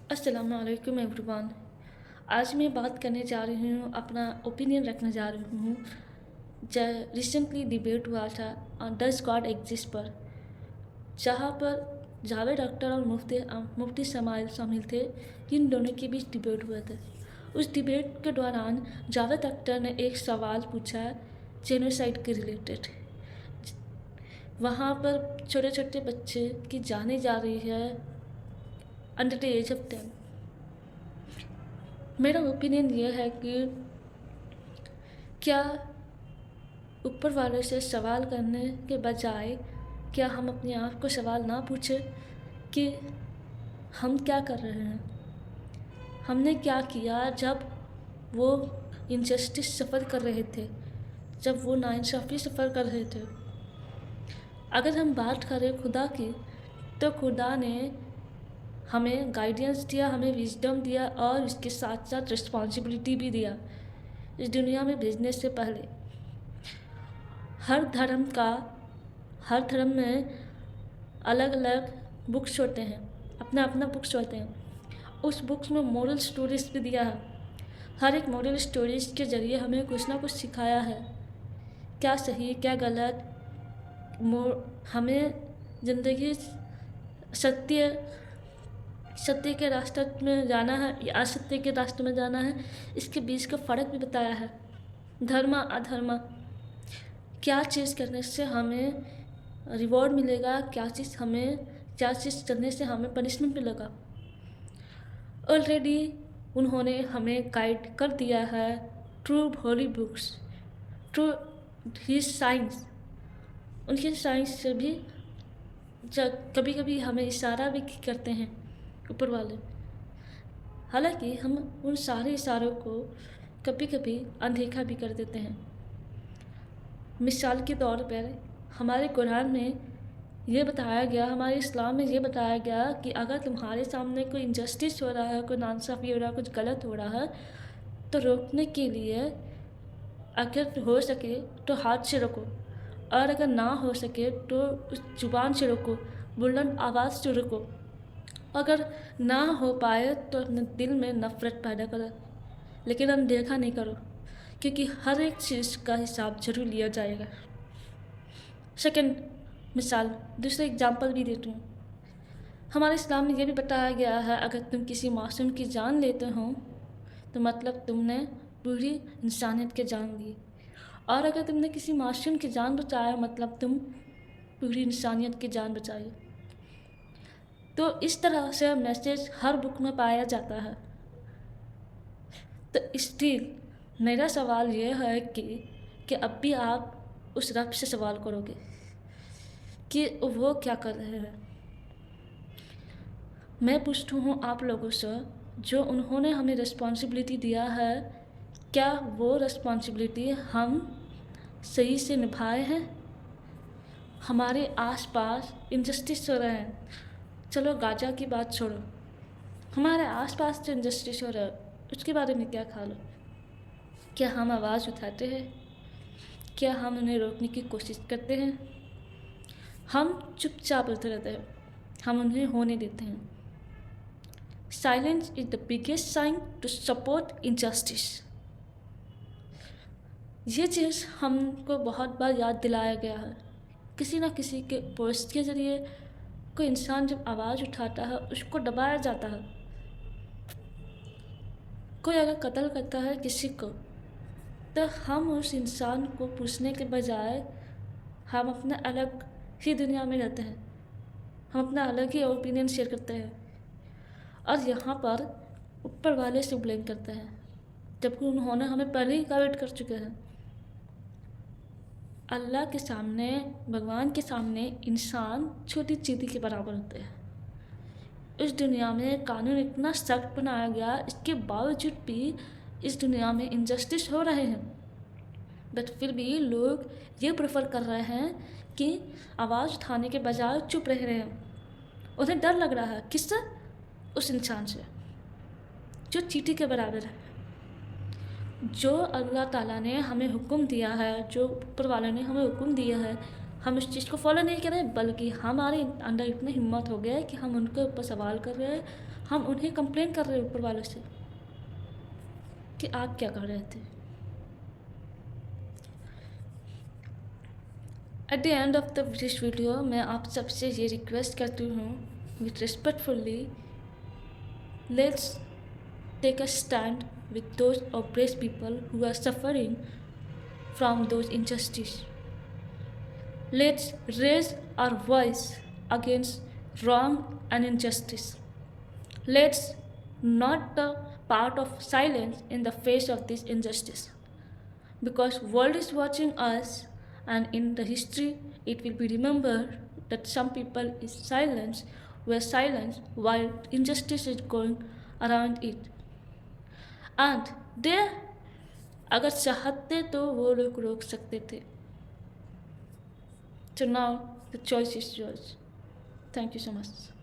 अस्सलामु अलैकुम एवरीवन। आज मैं बात करने जा रही हूँ, अपना ओपिनियन रखने जा रही हूँ। रिसेंटली डिबेट हुआ था डज गॉड एग्जिस्ट पर, जहाँ पर जावेद अख्तर और मुफ्ती समाइल शामिल थे। इन दोनों के बीच डिबेट हुए थे। उस डिबेट के दौरान जावेद अख्तर ने एक सवाल पूछा जेनोसाइड के रिलेटेड। वहाँ पर छोटे छोटे बच्चे की जाने जा रही है अंडर द एज ऑफ 10। मेरा ओपिनियन ये है कि क्या ऊपर वाले से सवाल करने के बजाय क्या हम अपने आप को सवाल ना पूछें कि हम क्या कर रहे हैं, हमने क्या किया जब वो इनजस्टिस सफ़र कर रहे थे, जब वो नाइंसाफ़ी सफ़र कर रहे थे। अगर हम बात करें खुदा की, तो खुदा ने हमें गाइडेंस दिया, हमें विजडम दिया और इसके साथ साथ रिस्पॉन्सिबिलिटी भी दिया। इस दुनिया में भेजने से पहले हर धर्म में अलग अलग बुक्स होते हैं, अपना अपना बुक्स होते हैं। उस बुक्स में मोरल स्टोरीज भी दिया है। हर एक मोरल स्टोरीज के ज़रिए हमें कुछ ना कुछ सिखाया है, क्या सही क्या गलत। हमें ज़िंदगी सत्य के रास्ते में जाना है या असत्य के रास्ते में जाना है, इसके बीच का फ़र्क भी बताया है। धर्म अधर्म, क्या चीज़ करने से हमें रिवॉर्ड मिलेगा, क्या चीज़ करने से हमें पनिशमेंट मिलेगा। ऑलरेडी उन्होंने हमें गाइड कर दिया है through holy books, through his science. उनके साइंस से भी कभी कभी हमें इशारा भी करते हैं ऊपर वाले। हालांकि हम उन सारे इशारों को कभी कभी अनदेखा भी कर देते हैं। मिसाल के तौर पर हमारे कुरान में ये बताया गया, हमारे इस्लाम में ये बताया गया कि अगर तुम्हारे सामने कोई इनजस्टिस हो रहा है, कोई नाइंसाफ़ी हो रहा है, कुछ गलत हो रहा है, तो रोकने के लिए अगर हो सके तो हाथ से रोको, और अगर ना हो सके तो उस जुबान से रोको, बुलंद आवाज़ से रोको। अगर ना हो पाए तो अपने दिल में नफ़रत पैदा करो, लेकिन अनदेखा नहीं करो, क्योंकि हर एक चीज़ का हिसाब जरूर लिया जाएगा। सेकंड मिसाल, दूसरा एग्जांपल भी देती हूँ। हमारे इस्लाम में ये भी बताया गया है, अगर तुम किसी मासूम की जान लेते हो तो मतलब तुमने पूरी इंसानियत की जान ली, और अगर तुमने किसी मासूम की जान बचाया मतलब तुम पूरी इंसानियत की जान बचाई। तो इस तरह से मैसेज हर बुक में पाया जाता है। तो स्टिल मेरा सवाल ये है कि अब भी आप उस रब से सवाल करोगे कि वो क्या कर रहे हैं। मैं पूछती हूँ आप लोगों से, जो उन्होंने हमें रिस्पॉन्सिबिलिटी दिया है, क्या वो रिस्पॉन्सिबिलिटी हम सही से निभाए हैं? हमारे आसपास इनजस्टिस हो रहे हैं, चलो गाजा की बात छोड़ो, हमारे आसपास जो इनजस्टिस हो रहा है उसके बारे में क्या ख्याल है? क्या हम आवाज़ उठाते हैं? क्या हम उन्हें रोकने की कोशिश करते हैं? हम चुपचाप रहते हैं, हम उन्हें होने देते हैं। Silence is the biggest sign to support injustice. ये चीज़ हमको बहुत बार याद दिलाया गया है। किसी ना किसी के पोस्ट के ज़रिए कोई इंसान जब आवाज़ उठाता है उसको दबाया जाता है। कोई अगर कत्ल करता है किसी को, तो हम उस इंसान को पूछने के बजाय हम अपना अलग ही दुनिया में रहते हैं, हम अपना अलग ही ओपिनियन शेयर करते हैं, और यहाँ पर ऊपर वाले से ब्लेम करते हैं, जबकि उन्होंने हमें पहले ही गाइड कर चुके हैं। अल्लाह के सामने, भगवान के सामने इंसान छोटी चींटी के बराबर होते हैं। इस दुनिया में कानून इतना सख्त बनाया गया, इसके बावजूद भी इस दुनिया में इनजस्टिस हो रहे हैं, बट फिर भी लोग ये प्रेफर कर रहे हैं कि आवाज़ उठाने के बजाय चुप रह रहे हैं। उन्हें डर लग रहा है, किससे? उस इंसान से जो चींटी के बराबर है। जो अल्लाह ताला ने हमें हुक्म दिया है, जो ऊपर वाले ने हमें हुक्म दिया है, हम इस चीज़ को फॉलो नहीं कर रहे, बल्कि हमारे अंदर इतनी हिम्मत हो गया है कि हम उनके ऊपर सवाल कर रहे हैं, हम उन्हें कंप्लेन कर रहे हैं ऊपर वालों से कि आप क्या कर रहे थे। At the end of this video मैं आप सबसे ये रिक्वेस्ट करती हूँ with respectfully, let's take a stand with those oppressed people who are suffering from those injustice. Let's raise our voice against wrong and injustice. Let's not the part of silence in the face of this injustice, because world is watching us, and in the history it will be remembered that some people were silenced while injustice is going around it. And they अगर चाहते तो वो लोग रोक सकते थे। So now the choice is yours. Thank you so much.